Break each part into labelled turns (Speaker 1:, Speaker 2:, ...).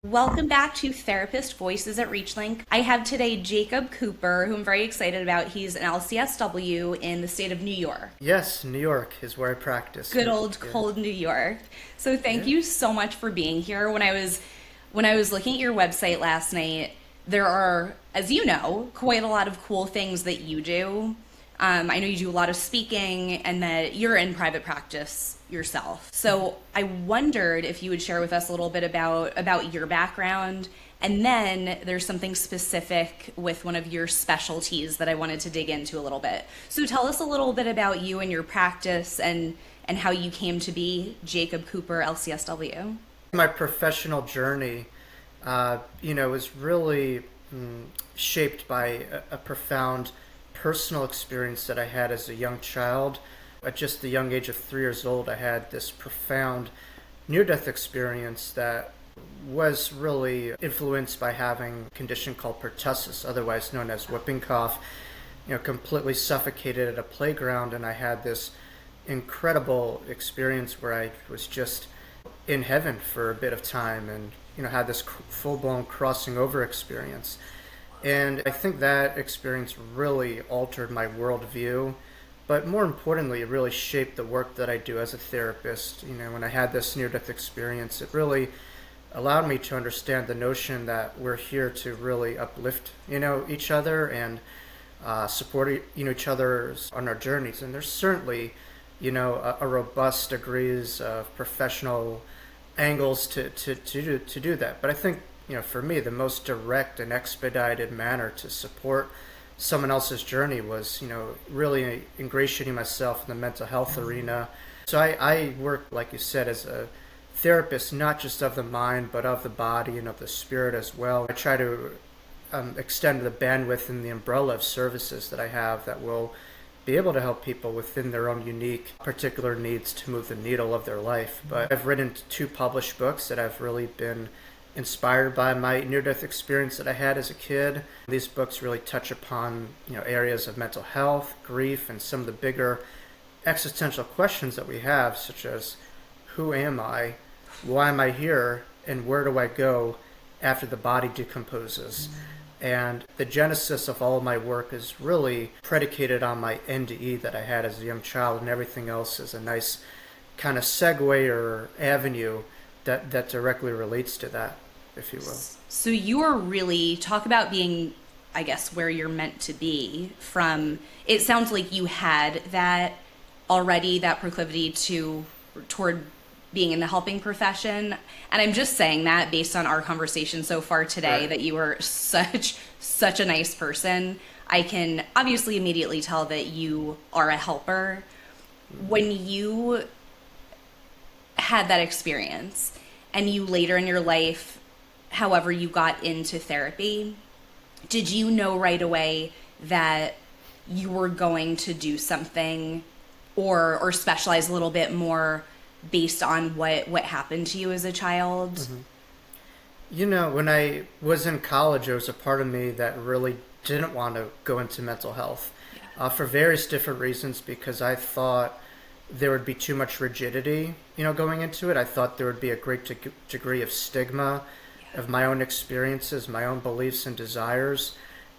Speaker 1: Welcome back to Therapist Voices at ReachLink. I have today Jacob Cooper, who I'm very excited about. He's an LCSW in the state of New York.
Speaker 2: Yes, New York is where I practice.
Speaker 1: Good old
Speaker 2: Yeah.
Speaker 1: cold New York. So thank
Speaker 2: Yeah.
Speaker 1: you so much for being here. When I was looking at your website last night, there are, as you know, quite a lot of cool things that you do. I know you do a lot of speaking and that you're in private practice yourself. So I wondered if you would share with us a little bit about your background. And then there's something specific with one of your specialties that I wanted to dig into a little bit. So tell us a little bit about you and your practice and how you came to be Jacob Cooper, LCSW.
Speaker 2: My professional journey, was really shaped by a profound personal experience that I had as a young child. At just the young age of 3 years old, I had this profound near-death experience that was really influenced by having a condition called pertussis, otherwise known as whooping cough. Completely suffocated at a playground, and I had this incredible experience where I was just in heaven for a bit of time, and had this full-blown crossing over experience. And I think that experience really altered my worldview, but more importantly, it really shaped the work that I do as a therapist. When I had this near-death experience, it really allowed me to understand the notion that we're here to really uplift, each other and support, each other on our journeys. And there's certainly, a robust degrees of professional angles to do that. But I think, for me, the most direct and expedited manner to support someone else's journey was, really ingratiating myself in the mental health arena. So I work, like you said, as a therapist, not just of the mind, but of the body and of the spirit as well. I try to extend the bandwidth and the umbrella of services that I have that will be able to help people within their own unique particular needs to move the needle of their life. But I've written 2 published books that I've really been inspired by my near-death experience that I had as a kid. These books really touch upon, areas of mental health, grief, and some of the bigger existential questions that we have, such as who am I, why am I here, and where do I go after the body decomposes? And the genesis of all of my work is really predicated on my NDE that I had as a young child, and everything else is a nice kind of segue or avenue that directly relates to that, if you will.
Speaker 1: So you are really talk about being, I guess, where you're meant to be from. It sounds like you had that already, that proclivity toward being in the helping profession. And I'm just saying that based on our conversation so far today,
Speaker 2: Right.
Speaker 1: that you were such a nice person. I can obviously immediately tell that you are a helper. When you had that experience and you later in your life, however you got into therapy, did you know right away that you were going to do something or specialize a little bit more based on what happened to you as a child?
Speaker 2: When I was in college, there was a part of me that really didn't want to go into mental health for various different reasons, because I thought there would be too much rigidity, going into it. I thought there would be a great degree of stigma of my own experiences, my own beliefs and desires,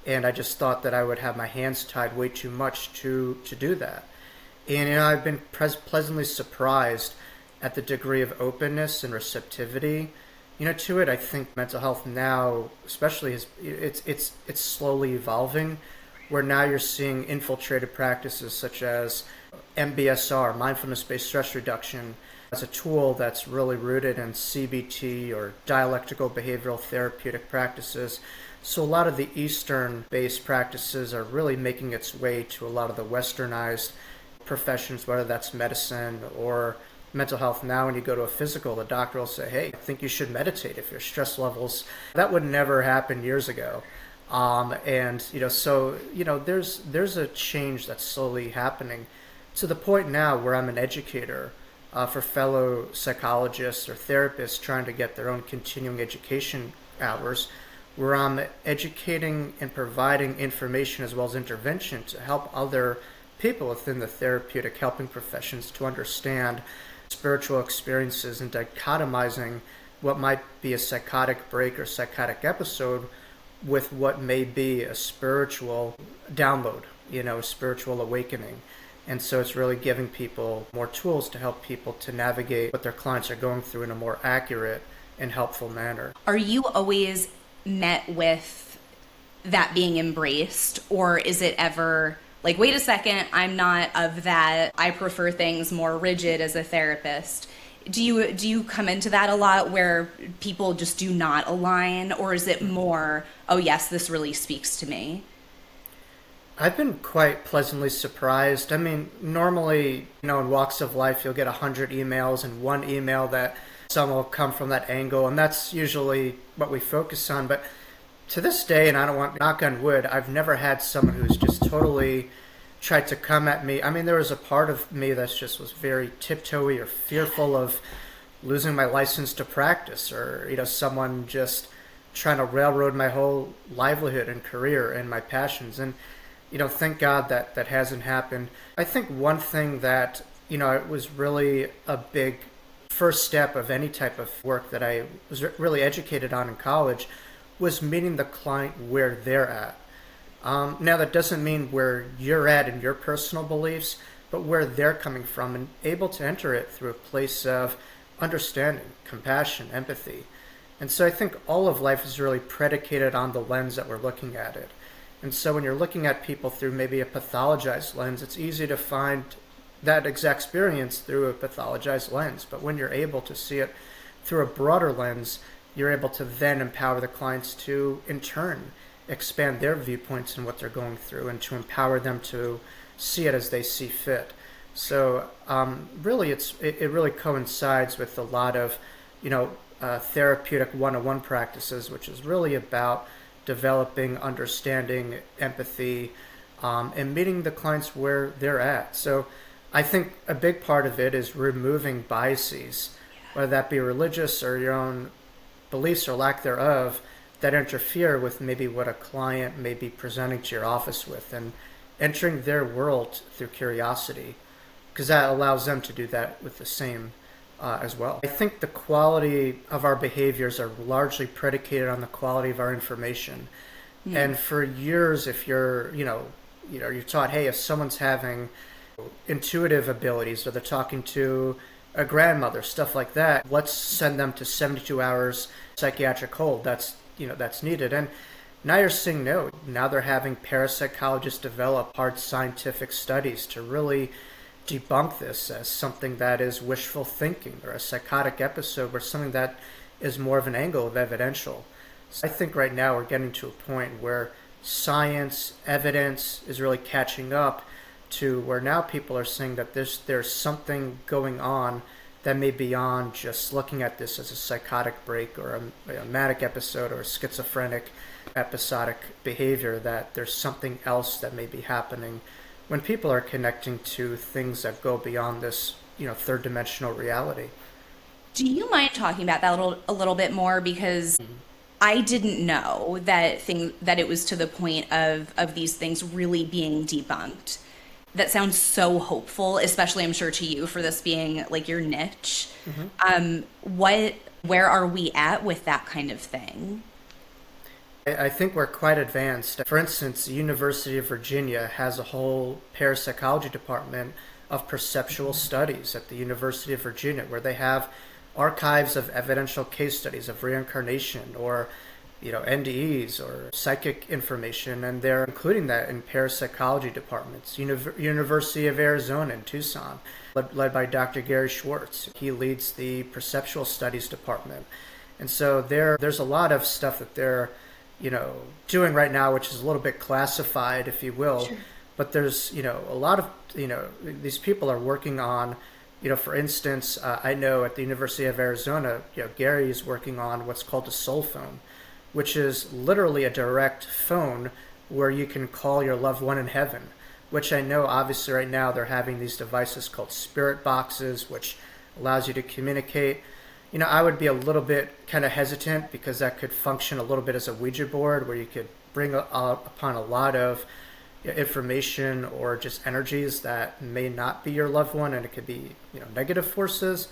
Speaker 2: and I just thought that I would have my hands tied way too much to do that. And I've been pleasantly surprised at the degree of openness and receptivity, to it. I think mental health now, especially, it's slowly evolving, where now you're seeing infiltrated practices such as MBSR, mindfulness-based stress reduction, as a tool that's really rooted in CBT or dialectical behavioral therapeutic practices. So a lot of the Eastern-based practices are really making its way to a lot of the Westernized professions, whether that's medicine or mental health. Now when you go to a physical, the doctor will say, hey, I think you should meditate if your stress levels. That would never happen years ago. There's a change that's slowly happening to the point now where I'm an educator for fellow psychologists or therapists trying to get their own continuing education hours, where I'm educating and providing information as well as intervention to help other people within the therapeutic helping professions to understand spiritual experiences and dichotomizing what might be a psychotic break or psychotic episode with what may be a spiritual download, a spiritual awakening. And so it's really giving people more tools to help people to navigate what their clients are going through in a more accurate and helpful manner.
Speaker 1: Are you always met with that being embraced, or is it ever like, wait a second, I'm not of that, I prefer things more rigid as a therapist? Do you come into that a lot where people just do not align, or is it more, oh yes, this really speaks to me?
Speaker 2: I've been quite pleasantly surprised. I mean, normally, in walks of life, you'll get 100 emails and one email that some will come from that angle, and that's usually what we focus on. But to this day, and I don't want to knock on wood, I've never had someone who's just totally tried to come at me. I mean, there was a part of me that just was very tiptoey or fearful of losing my license to practice, or, someone just trying to railroad my whole livelihood and career and my passions. And thank God that hasn't happened. I think one thing that, it was really a big first step of any type of work that I was really educated on in college was meeting the client where they're at. Now, that doesn't mean where you're at in your personal beliefs, but where they're coming from, and able to enter it through a place of understanding, compassion, empathy. And so I think all of life is really predicated on the lens that we're looking at it. And so when you're looking at people through maybe a pathologized lens, it's easy to find that exact experience through a pathologized lens. But when you're able to see it through a broader lens, you're able to then empower the clients to, in turn, expand their viewpoints and what they're going through, and to empower them to see it as they see fit. So really, it really coincides with a lot of, therapeutic one-on-one practices, which is really about developing understanding, empathy, and meeting the clients where they're at. So I think a big part of it is removing biases, whether that be religious or your own beliefs or lack thereof, that interfere with maybe what a client may be presenting to your office with, and entering their world through curiosity, because that allows them to do that with the same as well. I think the quality of our behaviors are largely predicated on the quality of our information. And for years, if you're taught, hey, if someone's having intuitive abilities, or they're talking to a grandmother, stuff like that, let's send them to 72 hours psychiatric hold. That's needed. And now you're seeing no. Now they're having parapsychologists develop hard scientific studies to really debunk this as something that is wishful thinking, or a psychotic episode, or something that is more of an angle of evidential. So I think right now we're getting to a point where science, evidence is really catching up to where now people are saying that there's something going on that may be beyond just looking at this as a psychotic break, or a manic episode, or a schizophrenic episodic behavior, that there's something else that may be happening when people are connecting to things that go beyond this, third dimensional reality.
Speaker 1: Do you mind talking about that a little bit more? Because I didn't know that it was to the point of these things really being debunked. That sounds so hopeful, especially, I'm sure, to you, for this being like your niche. Where are we at with that kind of thing?
Speaker 2: I think we're quite advanced. For instance, the University of Virginia has a whole parapsychology department of perceptual studies at the University of Virginia, where they have archives of evidential case studies of reincarnation, or NDEs, or psychic information, and they're including that in parapsychology departments. University of Arizona in Tucson, led by Dr. Gary Schwartz. He leads the perceptual studies department. And so there's a lot of stuff that they're doing right now, which is a little bit classified, if you will. Sure. But there's, a lot of, these people are working on, for instance, I know at the University of Arizona, Gary is working on what's called a soul phone, which is literally a direct phone where you can call your loved one in heaven, which I know obviously right now they're having these devices called spirit boxes, which allows you to communicate. I would be a little bit kind of hesitant, because that could function a little bit as a Ouija board, where you could bring upon a lot of information or just energies that may not be your loved one, and it could be negative forces.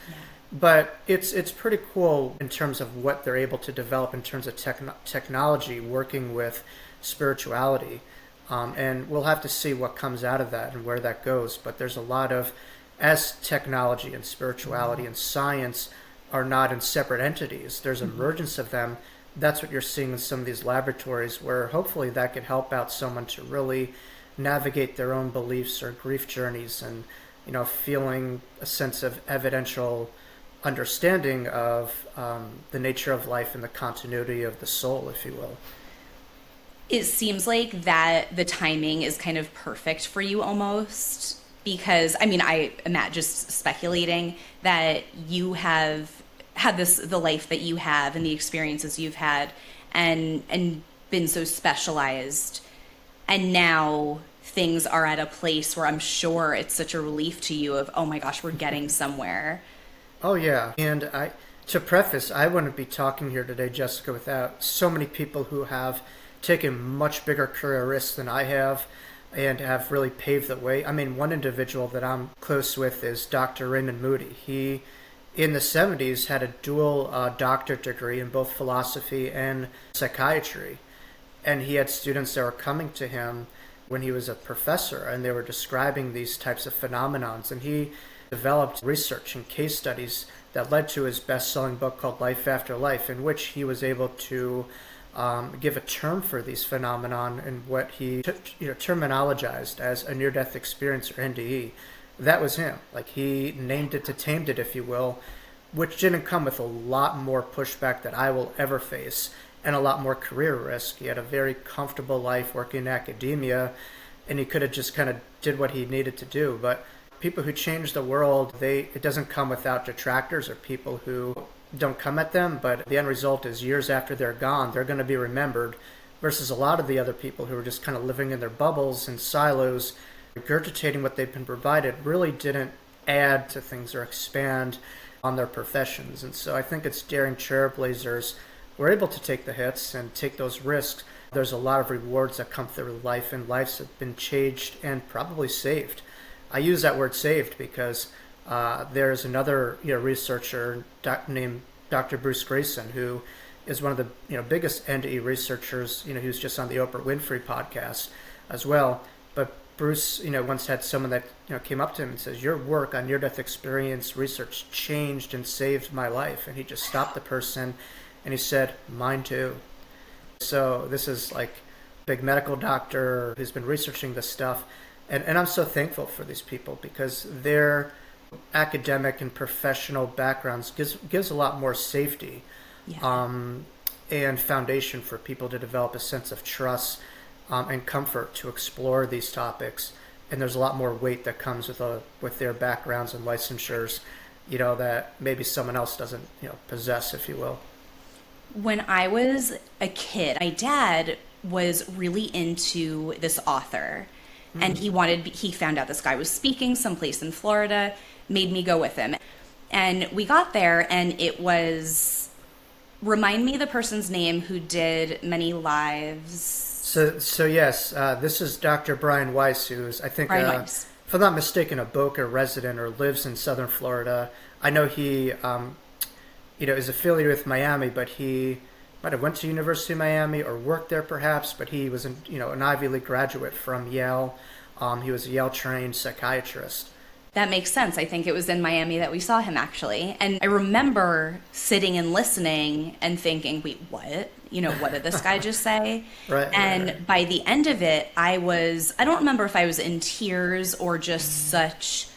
Speaker 2: But it's pretty cool in terms of what they're able to develop in terms of technology working with spirituality. And we'll have to see what comes out of that and where that goes. But there's a lot of, as technology and spirituality and science are not in separate entities, there's emergence of them. That's what you're seeing in some of these laboratories, where hopefully that could help out someone to really navigate their own beliefs or grief journeys, and feeling a sense of evidential understanding of the nature of life and the continuity of the soul, if you will.
Speaker 1: It seems like that the timing is kind of perfect for you almost, because I mean, I imagine, just speculating, that you have had the life that you have and the experiences you've had, and been so specialized, and now things are at a place where I'm sure it's such a relief to you of, oh my gosh, we're getting somewhere.
Speaker 2: Oh yeah, and to preface, I wouldn't be talking here today, Jessica, without so many people who have taken much bigger career risks than I have and have really paved the way. I mean, one individual that I'm close with is Dr. Raymond Moody. He, in the 70s, had a dual doctorate degree in both philosophy and psychiatry. And he had students that were coming to him when he was a professor, and they were describing these types of phenomenons. And he developed research and case studies that led to his best-selling book called Life After Life, in which he was able to give a term for these phenomenon and what he terminologized as a near-death experience, or NDE. That was him. Like, he named it to tamed it, if you will, which didn't come with a lot more pushback that I will ever face and a lot more career risk. He had a very comfortable life working in academia, and he could have just kind of did what he needed to do. But people who change the world, it doesn't come without detractors or people who don't come at them, but the end result is years after they're gone, they're going to be remembered, versus a lot of the other people who are just kind of living in their bubbles and silos, regurgitating what they've been provided, really didn't add to things or expand on their professions. And so I think it's daring trailblazers who are able to take the hits and take those risks. There's a lot of rewards that come through life, and lives have been changed and probably saved. I use that word saved because there's another researcher named Dr. Bruce Grayson, who is one of the biggest NDE researchers. He was just on the Oprah Winfrey podcast as well. But Bruce once had someone that came up to him and says, "Your work on near-death experience research changed and saved my life." And he just stopped the person and he said, "Mine too." So this is like a big medical doctor who's been researching this stuff. And I'm so thankful for these people, because their academic and professional backgrounds gives a lot more safety,
Speaker 1: Yeah.
Speaker 2: And foundation for people to develop a sense of trust and comfort to explore these topics. And there's a lot more weight that comes with their backgrounds and licensures, that maybe someone else doesn't possess, if you will.
Speaker 1: When I was a kid, my dad was really into this author, and he found out this guy was speaking someplace in Florida, made me go with him. And we got there, and it was, remind me the person's name who did Many Lives.
Speaker 2: So yes, this is Dr. Brian Weiss, who's, I think,
Speaker 1: Brian Weiss.
Speaker 2: if I'm not mistaken, a Boca resident or lives in Southern Florida. I know he, is affiliated with Miami, but he might have went to University of Miami or worked there perhaps, but he was an Ivy League graduate from Yale. He was a Yale-trained psychiatrist.
Speaker 1: That makes sense. I think it was in Miami that we saw him, actually. And I remember sitting and listening and thinking, wait, what? What did this guy just say?
Speaker 2: Right.
Speaker 1: And by the end of it, I don't remember if I was in tears or just such,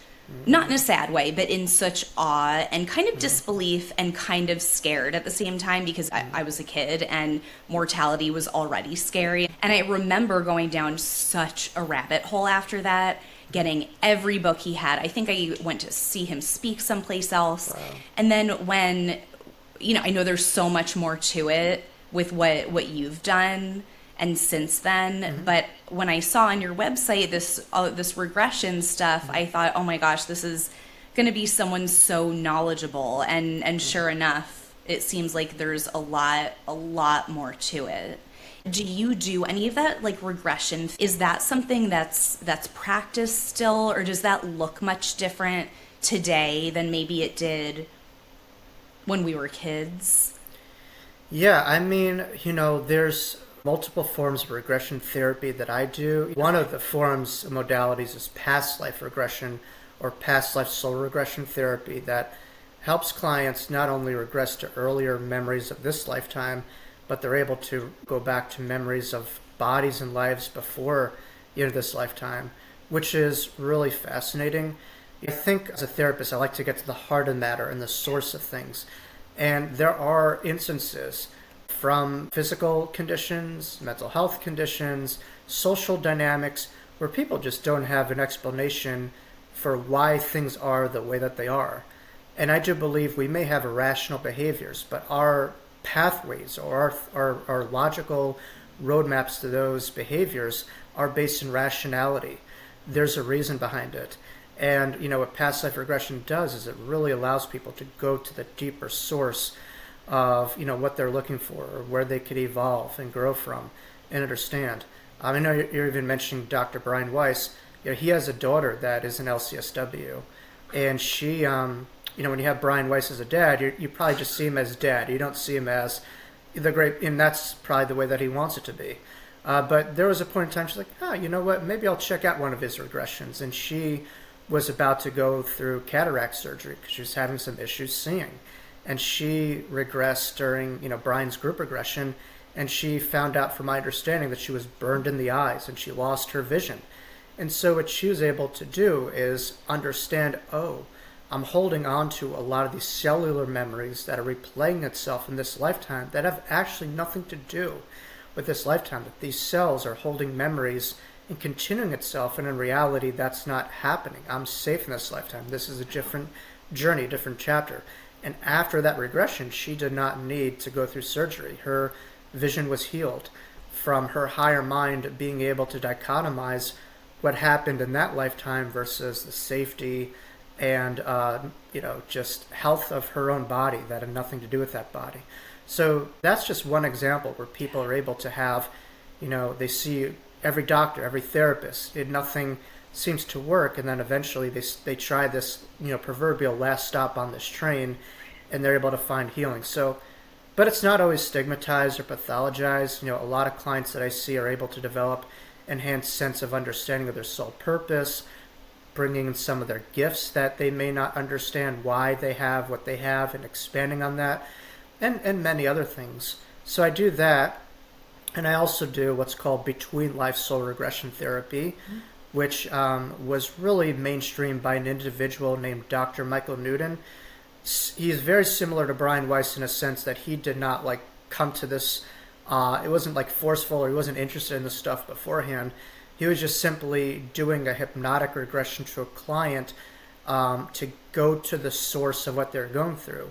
Speaker 1: not in a sad way, but in such awe and kind of disbelief and kind of scared at the same time, because I was a kid and mortality was already scary. And I remember going down such a rabbit hole after that, getting every book he had. I think I went to see him speak someplace else. Wow. And then when, I know there's so much more to it with what you've done and since then, but when I saw on your website this regression stuff, I thought, oh my gosh, this is going to be someone so knowledgeable, and sure enough, it seems like there's a lot more to it. Do you do any of that, like regression? Is that something that's practiced still, or does that look much different today than maybe it did when we were kids?
Speaker 2: Yeah, I mean, there's multiple forms of regression therapy that I do. One of the forms, modalities, is past life regression or past life soul regression therapy that helps clients not only regress to earlier memories of this lifetime, but they're able to go back to memories of bodies and lives before this lifetime, which is really fascinating. I think as a therapist, I like to get to the heart of the matter and the source of things. And there are instances from physical conditions, mental health conditions, social dynamics, where people just don't have an explanation for why things are the way that they are. And I do believe we may have irrational behaviors, but our pathways or our logical roadmaps to those behaviors are based in rationality. There's a reason behind it. And what past life regression does is it really allows people to go to the deeper source of what they're looking for, or where they could evolve and grow from and understand. I know you're even mentioning Dr. Brian Weiss. He has a daughter that is an LCSW, and she, when you have Brian Weiss as a dad, you probably just see him as dad. You don't see him as the great, and that's probably the way that he wants it to be. But there was a point in time she's like, you know what? Maybe I'll check out one of his regressions, and she was about to go through cataract surgery because she was having some issues seeing. And she regressed during, Brian's group regression, and she found out, from my understanding, that she was burned in the eyes and she lost her vision. And so what she was able to do is understand, I'm holding on to a lot of these cellular memories that are replaying itself in this lifetime that have actually nothing to do with this lifetime, that these cells are holding memories and continuing itself, and in reality that's not happening. I'm safe in this lifetime. This is a different journey, a different chapter. And after that regression, she did not need to go through surgery. Her vision was healed from her higher mind being able to dichotomize what happened in that lifetime versus the safety and just health of her own body that had nothing to do with that body. So that's just one example where people are able to have, they see every doctor, every therapist, nothing seems to work, and then eventually they try this proverbial last stop on this train, and they're able to find healing. So, but it's not always stigmatized or pathologized. A lot of clients that I see are able to develop enhanced sense of understanding of their soul purpose, bringing in some of their gifts that they may not understand why they have what they have, and expanding on that, and many other things. So I do that. And I also do what's called between life soul regression therapy, which was really mainstreamed by an individual named Dr. Michael Newton. He is very similar to Brian Weiss in a sense that he did not come to this. It wasn't forceful, or he wasn't interested in this stuff beforehand. He was just simply doing a hypnotic regression to a client to go to the source of what they're going through.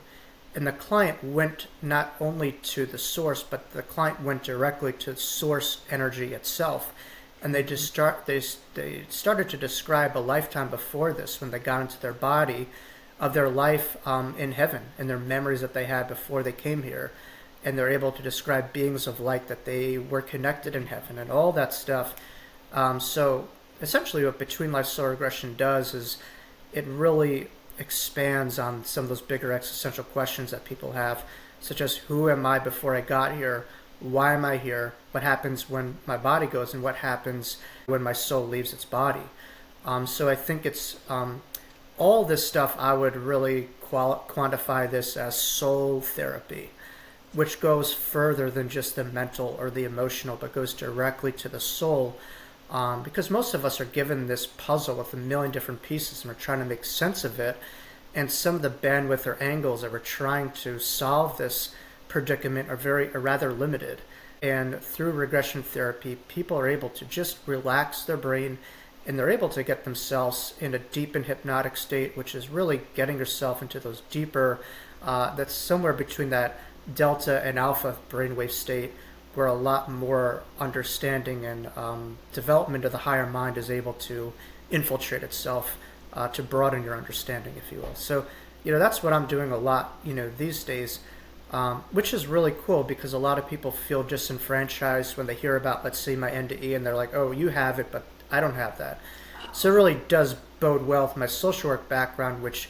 Speaker 2: And the client went not only to the source, but the client went directly to source energy itself. And they started to describe a lifetime before this, when they got into their body, of their life in heaven and their memories that they had before they came here. And they're able to describe beings of light that they were connected in heaven and all that stuff. So essentially what Between Life Soul Regression does is it really expands on some of those bigger existential questions that people have, such as who am I before I got here? Why am I here? What happens when my body goes, and what happens when my soul leaves its body? So I think it's all this stuff. I would really quantify this as soul therapy, which goes further than just the mental or the emotional, but goes directly to the soul. Because most of us are given this puzzle with a million different pieces, and we're trying to make sense of it. And some of the bandwidth or angles that we're trying to solve this predicament are rather limited. And through regression therapy, people are able to just relax their brain, and they're able to get themselves in a deep and hypnotic state, which is really getting yourself into those deeper, that's somewhere between that delta and alpha brainwave state, where a lot more understanding and development of the higher mind is able to infiltrate itself to broaden your understanding, if you will. So, that's what I'm doing a lot, these days, which is really cool, because a lot of people feel disenfranchised when they hear about, let's say, my NDE, and they're like, oh, you have it, but I don't have that. So it really does bode well with my social work background, which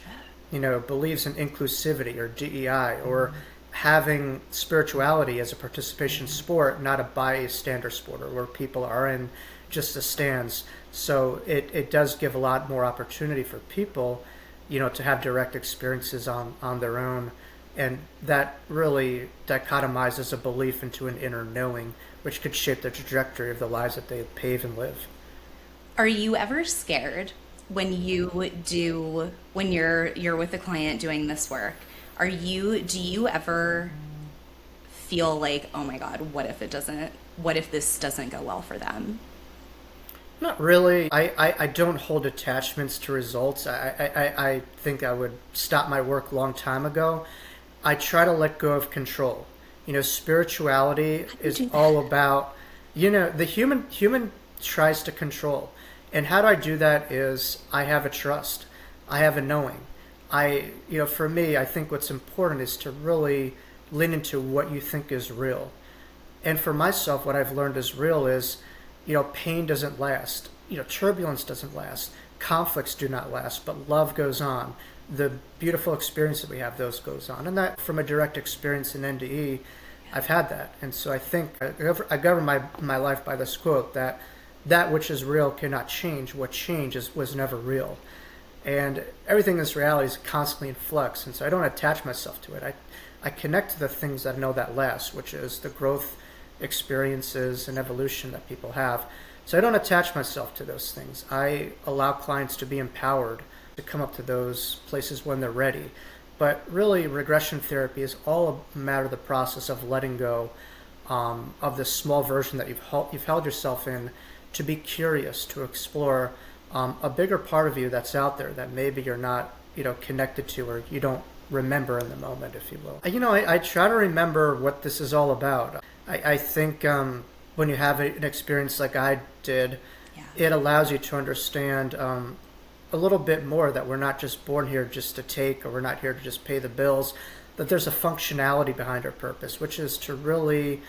Speaker 2: believes in inclusivity or DEI, or having spirituality as a participation sport, not a bystander sport, or where people are in just the stands. So it does give a lot more opportunity for people, to have direct experiences on their own. And that really dichotomizes a belief into an inner knowing, which could shape the trajectory of the lives that they pave and live.
Speaker 1: Are you ever scared when you're with a client doing this work? Do you ever feel like, oh my God, what if this doesn't go well for them?
Speaker 2: Not really. I don't hold attachments to results. I think I would stop my work a long time ago. I try to let go of control. Spirituality is all about, the human tries to control. And how do I do that is I have a trust. I have a knowing. For me, I think what's important is to really lean into what you think is real. And for myself, what I've learned is real is, pain doesn't last. Turbulence doesn't last. Conflicts do not last, but love goes on. The beautiful experience that we have, those goes on. And that, from a direct experience in NDE, I've had that. And so I think I govern my life by this quote that which is real cannot change. What changes was never real. And everything in this reality is constantly in flux. And so I don't attach myself to it. I connect to the things that I know that last, which is the growth experiences and evolution that people have. So I don't attach myself to those things. I allow clients to be empowered to come up to those places when they're ready. But really, regression therapy is all a matter of the process of letting go of this small version that you've held yourself in, to be curious, to explore a bigger part of you that's out there that maybe you're not connected to, or you don't remember in the moment, if you will. I try to remember what this is all about. I think when you have an experience like I did, it allows you to understand a little bit more that we're not just born here just to take, or we're not here to just pay the bills, that there's a functionality behind our purpose, which is to really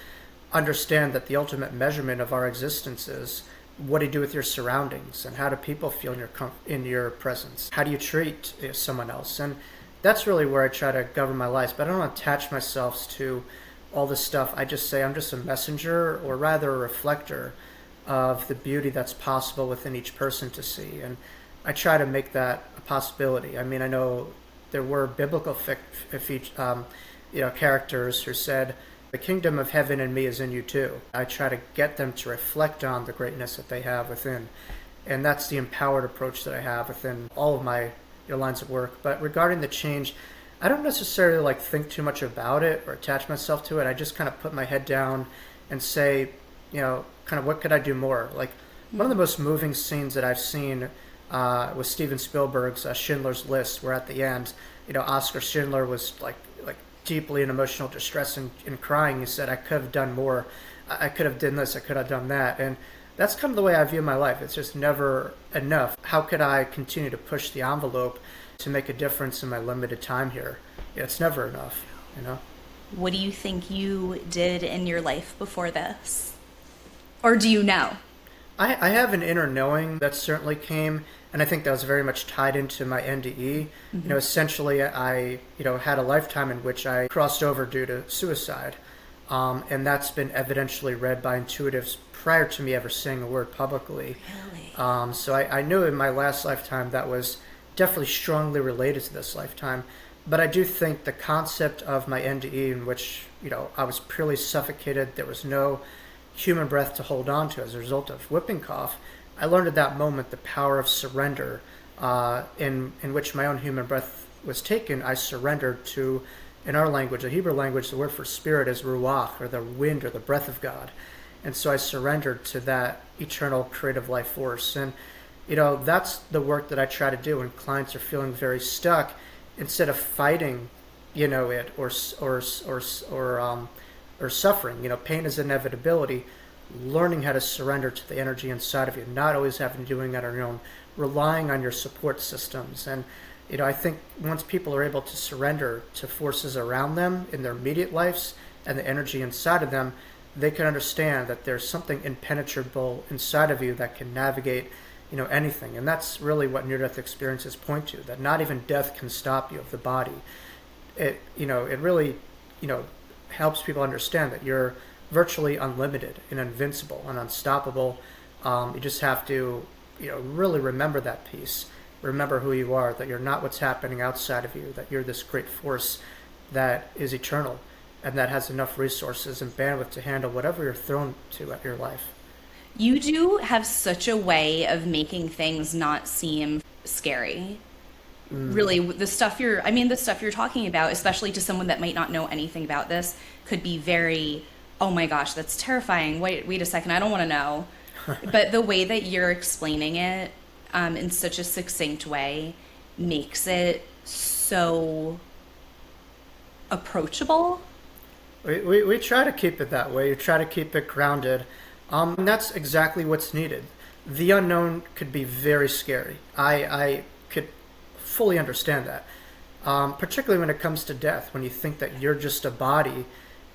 Speaker 2: understand that the ultimate measurement of our existence is what do you do with your surroundings, and how do people feel in your presence? How do you treat someone else? And that's really where I try to govern my life. But I don't attach myself to all this stuff. I just say I'm just a messenger, or rather a reflector of the beauty that's possible within each person to see. And I try to make that a possibility. I mean, I know there were biblical characters who said, "The kingdom of heaven in me is in you too." I try to get them to reflect on the greatness that they have within. And that's the empowered approach that I have within all of my lines of work. But regarding the change, I don't necessarily think too much about it or attach myself to it. I just kind of put my head down and say, kind of what could I do more? One of the most moving scenes that I've seen was Steven Spielberg's Schindler's List, where at the end, Oscar Schindler was like deeply in emotional distress and crying. He said, "I could have done more. I could have done this. I could have done that." And that's kind of the way I view my life. It's just never enough. How could I continue to push the envelope to make a difference in my limited time here? It's never enough,
Speaker 1: What do you think you did in your life before this? Or do you know?
Speaker 2: I have an inner knowing that certainly came, and I think that was very much tied into my NDE.
Speaker 1: Mm-hmm.
Speaker 2: Essentially, I had a lifetime in which I crossed over due to suicide, and that's been evidentially read by intuitives prior to me ever saying a word publicly.
Speaker 1: Really?
Speaker 2: So I knew in my last lifetime that was definitely strongly related to this lifetime. But I do think the concept of my NDE, in which I was purely suffocated, there was no human breath to hold on to as a result of whooping cough, I learned at that moment the power of surrender, in which my own human breath was taken. I surrendered to, in our language, the Hebrew language, the word for spirit is ruach, or the wind or the breath of God. And so I surrendered to that eternal creative life force. And that's the work that I try to do when clients are feeling very stuck. Instead of fighting, it or suffering. Pain is inevitability. Learning how to surrender to the energy inside of you, not always having to doing that on your own, relying on your support systems. And I think once people are able to surrender to forces around them in their immediate lives and the energy inside of them, they can understand that there's something impenetrable inside of you that can navigate anything. And that's really what near-death experiences point to, that not even death can stop you of the body. It really, helps people understand that you're virtually unlimited and invincible and unstoppable. You just have to, really remember that piece. Remember who you are, that you're not what's happening outside of you, that you're this great force that is eternal and that has enough resources and bandwidth to handle whatever you're thrown to at your life.
Speaker 1: You do have such a way of making things not seem scary. Really, the stuff you're talking about, especially to someone that might not know anything about this, could be very, oh my gosh, that's terrifying. Wait a second, I don't want to know. But the way that you're explaining it in such a succinct way makes it so approachable.
Speaker 2: We try to keep it that way. We try to keep it grounded. And that's exactly what's needed. The unknown could be very scary. I could fully understand that. Particularly when it comes to death, when you think that you're just a body,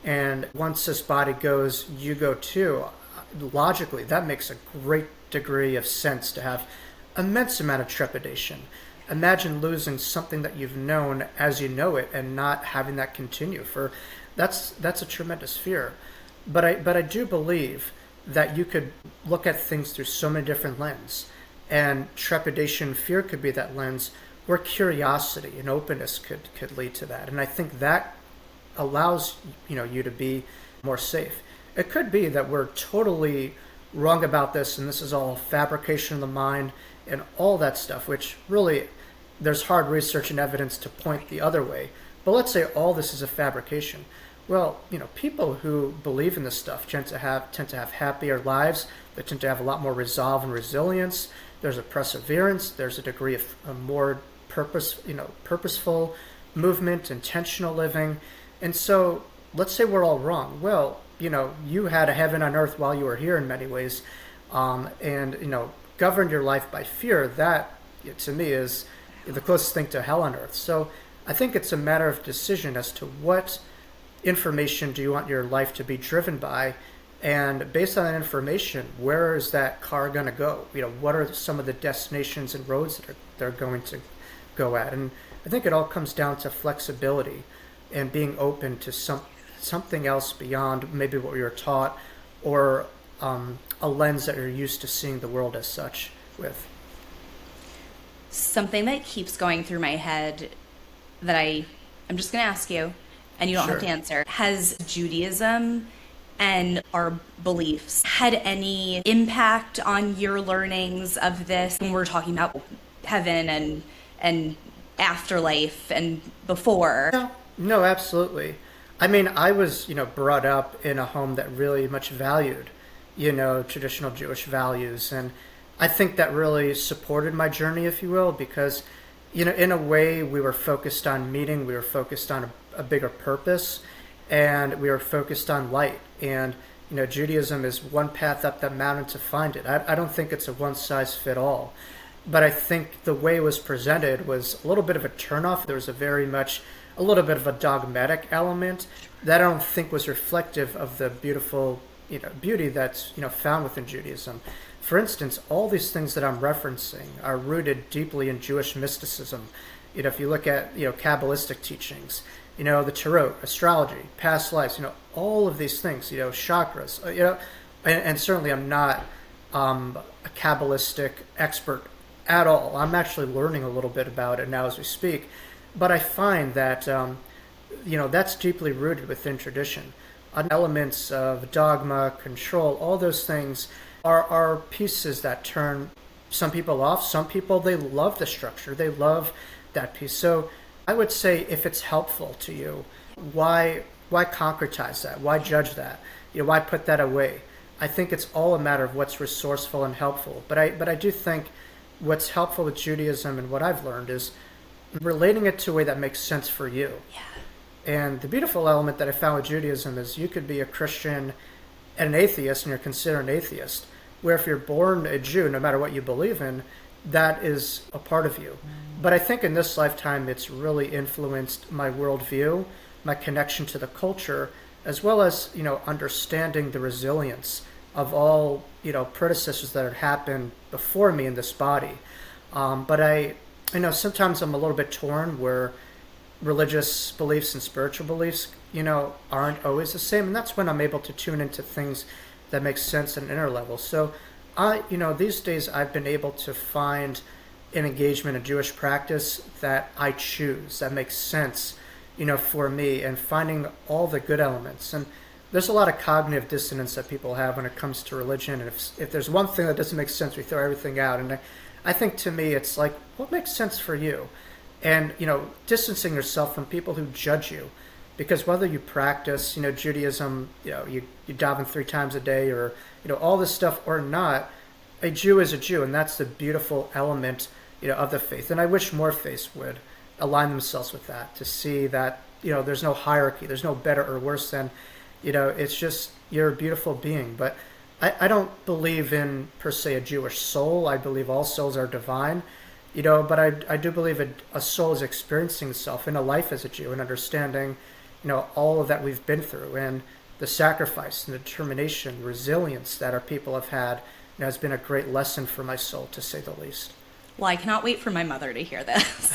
Speaker 2: and once this body goes, you go too. Logically, that makes a great degree of sense to have immense amount of trepidation. Imagine losing something that you've known as you know it and not having that continue. That's a tremendous fear. But I do believe that you could look at things through so many different lenses, and trepidation, fear could be that lens, where curiosity and openness could lead to that. And I think that allows you to be more safe. It could be that we're totally wrong about this, and this is all fabrication of the mind and all that stuff, which really there's hard research and evidence to point the other way. But let's say all this is a fabrication. Well, people who believe in this stuff tend to have happier lives. They tend to have a lot more resolve and resilience. There's a perseverance. There's a degree of a more purposeful movement, intentional living. And so let's say we're all wrong. Well, you had a heaven on earth while you were here in many ways, and governed your life by fear. That, to me, is the closest thing to hell on earth. So I think it's a matter of decision as to what information do you want your life to be driven by, and based on that information, where is that car going to go? What are some of the destinations and roads that they're going to go at? And I think it all comes down to flexibility and being open to something else beyond maybe what you're taught, or a lens that you're used to seeing the world as such with.
Speaker 1: Something that keeps going through my head that I'm just going to ask you, and you don't
Speaker 2: Sure.
Speaker 1: have to answer. Has Judaism and our beliefs had any impact on your learnings of this when we're talking about heaven and afterlife and before?
Speaker 2: No, absolutely. I mean, I was, brought up in a home that really much valued, traditional Jewish values. And I think that really supported my journey, if you will, because, in a way we were focused on meaning, we were focused on a bigger purpose, and we were focused on light. And, Judaism is one path up that mountain to find it. I don't think it's a one-size-fit-all. But I think the way it was presented was a little bit of a turnoff. There was a little bit of a dogmatic element that I don't think was reflective of the beautiful, beauty that's, found within Judaism. For instance, all these things that I'm referencing are rooted deeply in Jewish mysticism. If you look at, Kabbalistic teachings, the tarot, astrology, past lives, all of these things, chakras, and certainly I'm not a Kabbalistic expert at all. I'm actually learning a little bit about it now as we speak. But I find that, that's deeply rooted within tradition. Elements of dogma, control, all those things are pieces that turn some people off. Some people, they love the structure. They love that piece. So I would say if it's helpful to you, why concretize that? Why judge that? Why put that away? I think it's all a matter of what's resourceful and helpful. But I do think what's helpful with Judaism and what I've learned is relating it to a way that makes sense for you.
Speaker 1: Yeah.
Speaker 2: And the beautiful element that I found with Judaism is you could be a Christian and an atheist, and you're considered an atheist, where if you're born a Jew, no matter what you believe in, that is a part of you. But I think in this lifetime, it's really influenced my worldview, my connection to the culture, as well as, understanding the resilience of all, predecessors that had happened before me in this body. But I know sometimes I'm a little bit torn where religious beliefs and spiritual beliefs, aren't always the same. And that's when I'm able to tune into things that make sense at an inner level. So these days I've been able to find an engagement in Jewish practice that I choose, that makes sense, for me, and finding all the good elements. And there's a lot of cognitive dissonance that people have when it comes to religion. And if there's one thing that doesn't make sense, we throw everything out. And I think to me, it's like, what makes sense for you? And, distancing yourself from people who judge you. Because whether you practice, Judaism, you daven 3 times a day or, all this stuff or not, a Jew is a Jew. And that's the beautiful element, of the faith. And I wish more faiths would align themselves with that, to see that, there's no hierarchy, there's no better or worse than, it's just you're a beautiful being. But I don't believe in, per se, a Jewish soul. I believe all souls are divine. But I do believe a soul is experiencing itself in a life as a Jew and understanding, all of that we've been through and the sacrifice and the determination, resilience that our people have had, has been a great lesson for my soul, to say the least.
Speaker 1: Well, I cannot wait for my mother to hear this.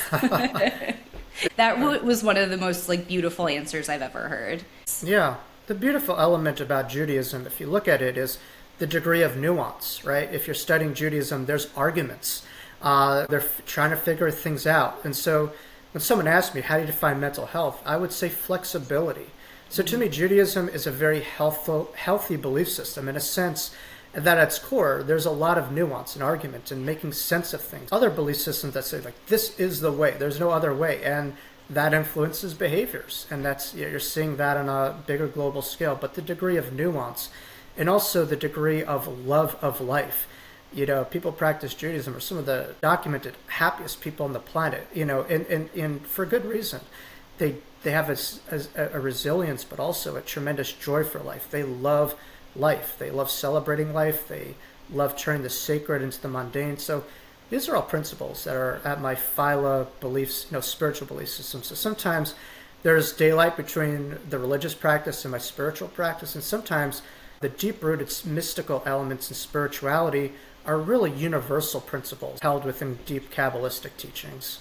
Speaker 1: That was one of the most beautiful answers I've ever heard.
Speaker 2: Yeah. The beautiful element about Judaism, if you look at it, is the degree of nuance, right? If you're studying Judaism, there's arguments. They're trying to figure things out. And so when someone asks me, how do you define mental health? I would say flexibility. So to me, Judaism is a very healthy belief system in a sense that at its core, there's a lot of nuance and argument and making sense of things. Other belief systems that say, this is the way, there's no other way. And that influences behaviors. And that's, you're seeing that on a bigger global scale. But the degree of nuance and also the degree of love of life. People practice Judaism are some of the documented happiest people on the planet, and for good reason. They have a resilience, but also a tremendous joy for life. They love life. They love celebrating life. They love turning the sacred into the mundane. So these are all principles that are at my phyla beliefs, spiritual belief system. So sometimes there's daylight between the religious practice and my spiritual practice, and sometimes the deep-rooted mystical elements in spirituality are really universal principles held within deep Kabbalistic teachings.